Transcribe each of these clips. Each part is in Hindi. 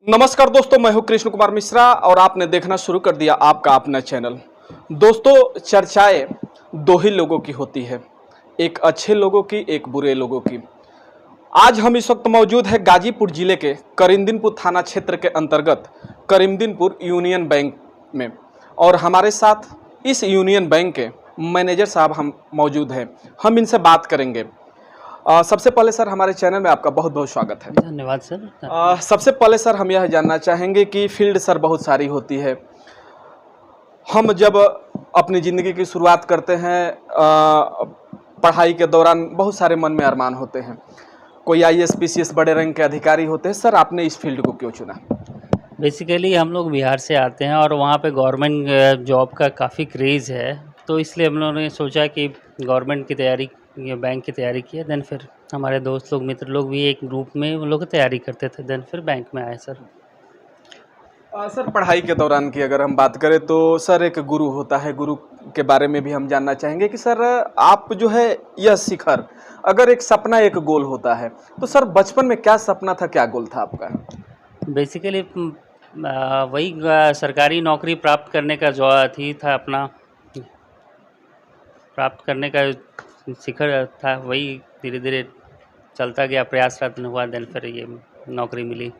नमस्कार दोस्तों, मैं हूं कृष्ण कुमार मिश्रा और आपने देखना शुरू कर दिया आपका अपना चैनल। दोस्तों, चर्चाएं दो ही लोगों की होती है, एक अच्छे लोगों की, एक बुरे लोगों की। आज हम इस वक्त मौजूद है गाजीपुर जिले के करीमदीनपुर थाना क्षेत्र के अंतर्गत करीमदीनपुर यूनियन बैंक में और हमारे साथ इस यूनियन बैंक के मैनेजर साहब हम मौजूद हैं। हम इनसे बात करेंगे। सबसे पहले सर, हमारे चैनल में आपका बहुत बहुत स्वागत है। धन्यवाद सर। सबसे पहले सर, हम यह जानना चाहेंगे कि फील्ड सर बहुत सारी होती है। हम जब अपनी ज़िंदगी की शुरुआत करते हैं, पढ़ाई के दौरान बहुत सारे मन में अरमान होते हैं। कोई आईएएस पीसीएस बड़े रैंक के अधिकारी होते हैं। सर, आपने इस फील्ड को क्यों चुना? बेसिकली हम लोग बिहार से आते हैं और वहाँ पे गवर्नमेंट जॉब का काफ़ी क्रेज़ है, तो इसलिए हम लोगों ने सोचा कि गवर्नमेंट की तैयारी या बैंक की तैयारी की है। देन फिर हमारे दोस्त लोग, मित्र लोग भी एक ग्रुप में वो लोग तैयारी करते थे। देन फिर बैंक में आए सर। सर, पढ़ाई के दौरान की अगर हम बात करें तो सर एक गुरु होता है, गुरु के बारे में भी हम जानना चाहेंगे कि सर आप जो है यह शिखर, अगर एक सपना एक गोल होता है तो सर बचपन में क्या सपना था, क्या गोल था आपका? बेसिकली वही सरकारी नौकरी प्राप्त करने का जो था अपना प्राप्त करने का शिखर था, वही धीरे धीरे चलता गया, प्रयासरत हुआ। देन फिर ये नौकरी मिली।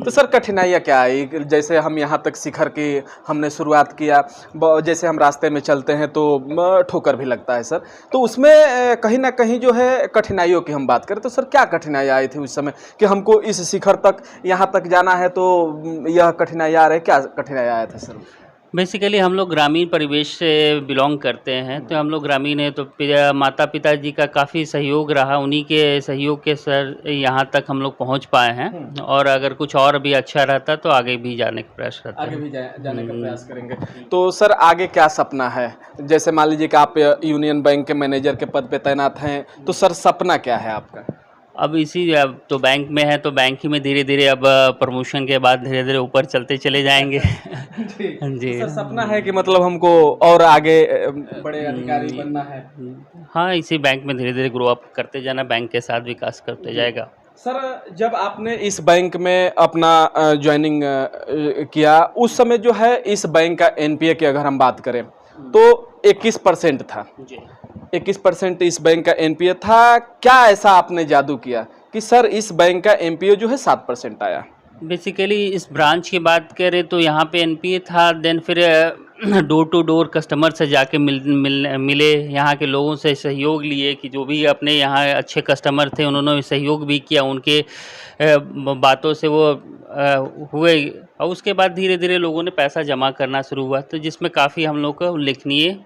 तो सर कठिनाइयाँ क्या आई? जैसे हम यहाँ तक शिखर की हमने शुरुआत किया, जैसे हम रास्ते में चलते हैं तो ठोकर भी लगता है सर, तो उसमें कहीं ना कहीं जो है कठिनाइयों की हम बात करें तो सर क्या कठिनाइयाँ आई थी उस समय कि हमको इस शिखर तक यहाँ तक जाना है, तो यह कठिनाइयाँ आ रही, क्या कठिनाइयाँ आया था सर? बेसिकली हम लोग ग्रामीण परिवेश से बिलोंग करते हैं, तो हम लोग ग्रामीण हैं, तो माता पिताजी का काफ़ी सहयोग रहा। उन्हीं के सहयोग के सर यहाँ तक हम लोग पहुँच पाए हैं। और अगर कुछ और भी अच्छा रहता तो आगे भी जाने का प्रयास रहता है। आगे भी जाने का प्रयास करेंगे। तो सर आगे क्या सपना है? जैसे मान लीजिए कि आप यूनियन बैंक के मैनेजर के पद पे तैनात हैं, तो सर सपना क्या है आपका? अब तो बैंक में है, तो बैंक ही में धीरे धीरे अब प्रमोशन के बाद धीरे धीरे ऊपर चलते चले जाएंगे। जी तो सर सपना है कि मतलब हमको और आगे बड़े अधिकारी बनना है। हाँ, इसी बैंक में धीरे धीरे ग्रो अप करते जाना, बैंक के साथ विकास करते जाएगा। सर, जब आपने इस बैंक में अपना ज्वाइनिंग किया, उस समय जो है इस बैंक का एनपीए की अगर हम बात करें तो 21% था। 21% इस बैंक का एनपीए था। क्या ऐसा आपने जादू किया कि सर इस बैंक का एनपीए जो है 7% आया? बेसिकली इस ब्रांच की बात करें तो यहाँ पे एनपीए था। देन फिर डोर टू डोर कस्टमर से जाके मिले, यहाँ के लोगों से सहयोग लिए कि जो भी अपने यहाँ अच्छे कस्टमर थे उन्होंने सहयोग भी किया, उनके बातों से वो हुए। और उसके बाद धीरे धीरे लोगों ने पैसा जमा करना शुरू हुआ, तो जिसमें काफ़ी हम लोग को उल्लेखनीय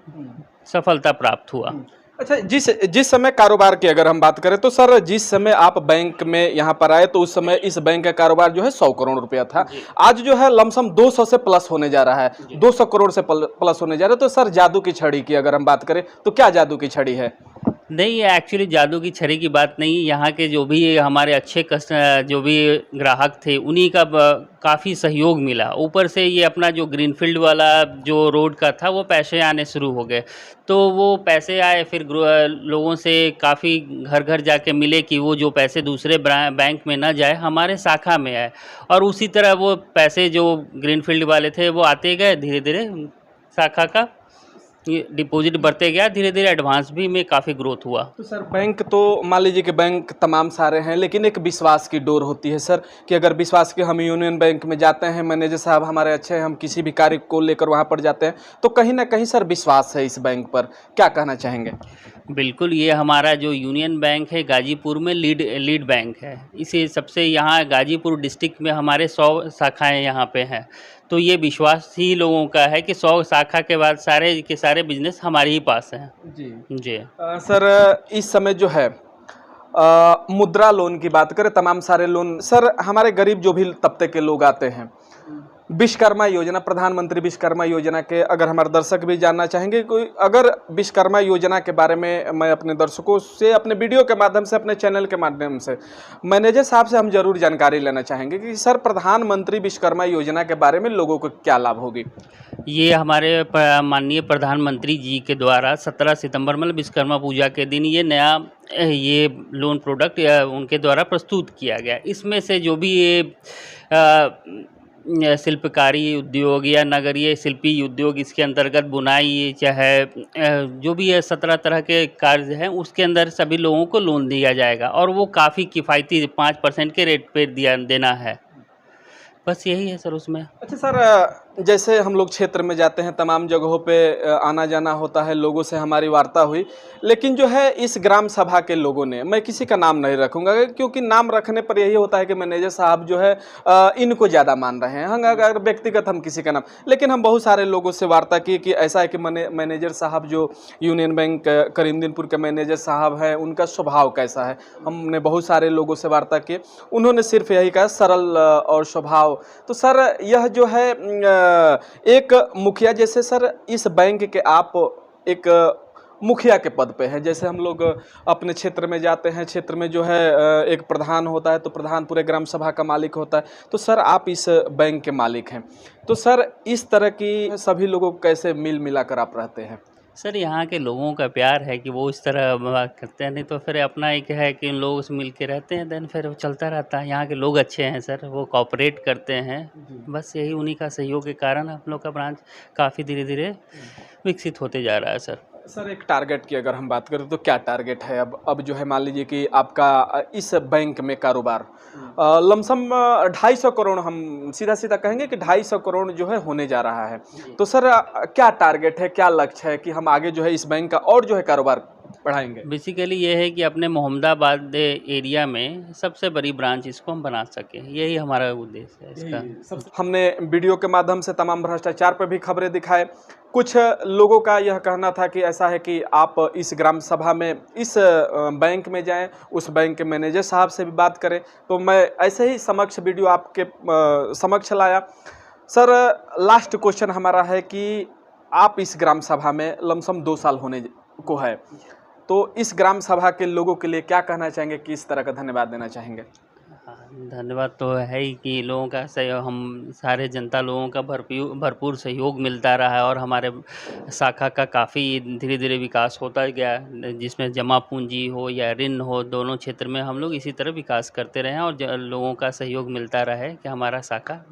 सफलता प्राप्त हुआ। अच्छा, जिस समय कारोबार की अगर हम बात करें तो सर जिस समय आप बैंक में यहाँ पर आए तो उस समय इस बैंक का कारोबार जो है 100 करोड़ रुपया था। आज जो है लमसम 200 से प्लस होने जा रहा है, 200 करोड़ से प्लस होने जा रहा है। तो सर जादू की छड़ी की अगर हम बात करें तो क्या जादू की छड़ी है? नहीं, एक्चुअली जादू की छड़ी की बात नहीं। यहाँ के जो भी हमारे अच्छे जो भी ग्राहक थे उन्हीं का काफ़ी सहयोग मिला। ऊपर से ये अपना जो ग्रीनफील्ड वाला जो रोड का था वो पैसे आने शुरू हो गए, तो वो पैसे आए। फिर लोगों से काफ़ी घर घर जाके मिले कि वो जो पैसे दूसरे बैंक में ना जाए हमारे शाखा में आए, और उसी तरह वो पैसे जो ग्रीनफील्ड वाले थे वो आते गए। धीरे धीरे शाखा का ये डिपॉजिट बढ़ते गया, धीरे धीरे एडवांस भी में काफ़ी ग्रोथ हुआ। तो सर बैंक तो मान लीजिए कि बैंक तमाम सारे हैं, लेकिन एक विश्वास की डोर होती है सर कि अगर विश्वास के हम यूनियन बैंक में जाते हैं, मैनेजर साहब हमारे अच्छे हैं, हम किसी भी कार्य को लेकर वहाँ पर जाते हैं तो कहीं ना कहीं सर विश्वास है इस बैंक पर। क्या कहना चाहेंगे? बिल्कुल, ये हमारा जो यूनियन बैंक है गाजीपुर में लीड बैंक है। इसे सबसे यहाँ गाजीपुर डिस्ट्रिक्ट में हमारे 100 शाखाएँ यहाँ पे हैं, तो ये विश्वास ही लोगों का है कि 100 शाखा के बाद सारे के सारे बिजनेस हमारे ही पास हैं। जी सर इस समय जो है मुद्रा लोन की बात करें, तमाम सारे लोन सर हमारे गरीब जो भी तबके के लोग आते हैं, विश्वकर्मा योजना, प्रधानमंत्री विश्वकर्मा योजना के अगर हमारे दर्शक भी जानना चाहेंगे, कोई अगर विश्वकर्मा योजना के बारे में मैं अपने दर्शकों से अपने वीडियो के माध्यम से, अपने चैनल के माध्यम से मैनेजर साहब से हम जरूर जानकारी लेना चाहेंगे कि सर प्रधानमंत्री विश्वकर्मा योजना के बारे में लोगों को क्या लाभ होगी? ये हमारे माननीय प्रधानमंत्री जी के द्वारा 17 सितंबर मतलब विश्वकर्मा पूजा के दिन ये नया ये लोन प्रोडक्ट उनके द्वारा प्रस्तुत किया गया। इसमें से जो भी ये शिल्पकारी उद्योग या नगरीय शिल्पी उद्योग, इसके अंतर्गत बुनाई चाहे जो भी है 17 तरह के कार्य हैं, उसके अंदर सभी लोगों को लोन दिया जाएगा और वो काफ़ी किफ़ायती 5% के रेट पे देना है। बस यही है सर उसमें। अच्छा सर, जैसे हम लोग क्षेत्र में जाते हैं, तमाम जगहों पे आना जाना होता है, लोगों से हमारी वार्ता हुई, लेकिन जो है इस ग्राम सभा के लोगों ने, मैं किसी का नाम नहीं रखूंगा क्योंकि नाम रखने पर यही होता है कि मैनेजर साहब जो है इनको ज़्यादा मान रहे हैं। हम अगर व्यक्तिगत हम किसी का नाम, लेकिन हम बहुत सारे लोगों से वार्ता की कि ऐसा है कि मैनेजर साहब जो यूनियन बैंक करीमदीनपुर के मैनेजर साहब हैं, उनका स्वभाव कैसा है। हमने बहुत सारे लोगों से वार्ता की, उन्होंने सिर्फ यही कहा सरल और स्वभाव। तो सर यह जो है एक मुखिया, जैसे सर इस बैंक के आप एक मुखिया के पद पे हैं, जैसे हम लोग अपने क्षेत्र में जाते हैं, क्षेत्र में जो है एक प्रधान होता है, तो प्रधान पूरे ग्राम सभा का मालिक होता है, तो सर आप इस बैंक के मालिक हैं, तो सर इस तरह की सभी लोगों को कैसे मिल मिलाकर आप रहते हैं। सर यहाँ के लोगों का प्यार है कि वो इस तरह बात करते हैं, नहीं तो फिर अपना एक है कि उन लोगों से मिल के रहते हैं, देन फिर वो चलता रहता है। यहाँ के लोग अच्छे हैं सर, वो कोऑपरेट करते हैं, बस यही उन्हीं का सहयोग के कारण हम लोग का ब्रांच काफ़ी धीरे धीरे विकसित होते जा रहा है सर। सर एक टारगेट की अगर हम बात करें तो क्या टारगेट है अब जो है, मान लीजिए कि आपका इस बैंक में कारोबार लमसम 250 करोड़, हम सीधा सीधा कहेंगे कि 250 करोड़ जो है होने जा रहा है, तो सर क्या टारगेट है, क्या लक्ष्य है कि हम आगे जो है इस बैंक का और जो है कारोबार बढ़ाएंगे। बेसिकली ये है कि अपने मोहम्मदाबाद एरिया में सबसे बड़ी ब्रांच इसको हम बना सकें, यही हमारा उद्देश्य है इसका। हमने वीडियो के माध्यम से तमाम भ्रष्टाचार पर भी खबरें दिखाए। कुछ लोगों का यह कहना था कि ऐसा है कि आप इस ग्राम सभा में, इस बैंक में जाएं, उस बैंक के मैनेजर साहब से भी बात करें, तो मैं ऐसे ही समक्ष वीडियो आपके समक्ष लाया। सर लास्ट क्वेश्चन हमारा है कि आप इस ग्राम सभा में लमसम 2 साल होने को है, तो इस ग्राम सभा के लोगों के लिए क्या कहना चाहेंगे, किस तरह का धन्यवाद देना चाहेंगे। धन्यवाद तो है ही कि लोगों का सहयोग, हम सारे जनता लोगों का भरपूर सहयोग मिलता रहा है और हमारे शाखा का काफ़ी धीरे धीरे विकास होता गया, जिसमें जमा पूंजी हो या ऋण हो, दोनों क्षेत्र में हम लोग इसी तरह विकास करते रहे और लोगों का सहयोग मिलता रहे कि हमारा शाखा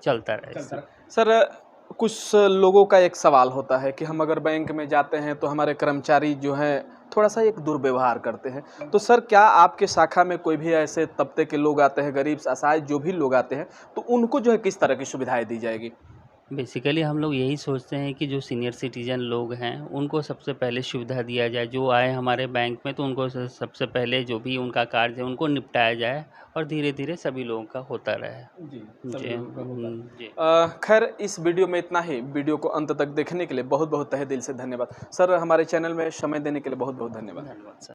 चलता रहे। सर कुछ लोगों का एक सवाल होता है कि हम अगर बैंक में जाते हैं तो हमारे कर्मचारी जो हैं थोड़ा सा एक दुर्व्यवहार करते हैं, तो सर क्या आपके शाखा में कोई भी ऐसे तबके के लोग आते हैं, गरीब असहाय जो भी लोग आते हैं, तो उनको जो है किस तरह की सुविधाएं दी जाएगी। बेसिकली हम लोग यही सोचते हैं कि जो सीनियर सिटीजन लोग हैं उनको सबसे पहले सुविधा दिया जाए, जो आए हमारे बैंक में तो उनको सबसे पहले जो भी उनका कार्य है उनको निपटाया जाए और धीरे धीरे सभी लोगों का होता रहे। जी जी। खैर इस वीडियो में इतना ही। वीडियो को अंत तक देखने के लिए बहुत बहुत तहे दिल से धन्यवाद सर। हमारे चैनल में समय देने के लिए बहुत बहुत धन्यवाद। धन्यवाद सर।